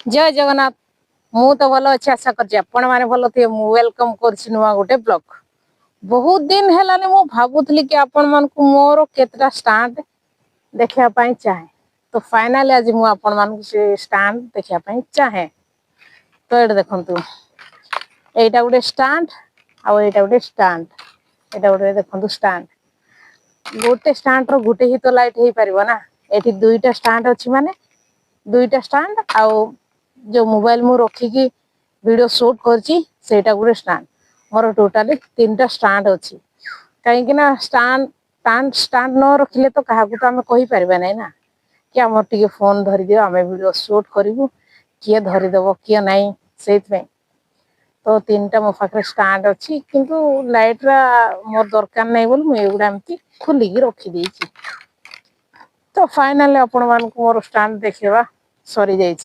जय जगन्नाथ मु तो भल अच्छे आशा कर भल थे वेलकम कर नुआ गोटे ब्लॉग बहुत दिन है मु भावुली कि आपण मान मोर केतटा स्टांड देखा चाहे तो फाइनाली आज मु आपण मान से स्टांड देखा चाहे तो ये देखु एटा गोटे स्टांड आईटा गोटे स्टांड एटा गोटे देखु स्टांड गोटे स्टांड रो गोटे ही तो लाइट हो पार ना ये दुईटा स्टांड अच्छी माने दुईटा स्टांड आउ जो मोबाइल मु रखिकी वीडियो शूट करटा गोटे स्टांड मोर टोटाली 3टा स्टांड अच्छी कहीं स्टांड स्टांड स्टांड न रखिले तो क्या तो आम कही पार ना ना कि आम टे फोन धरी दियो आम वीडियो शूट करूँ किए धरीदेव किए नाई से तो 3टा मो पाखे स्टांड अच्छी किंतु लाइट रा मोर दरकार नहीं बोल मुझे एमती खोलिकी रखी तो फाइनाली आपण मान मोर स्टांड देखा सरी जाइए।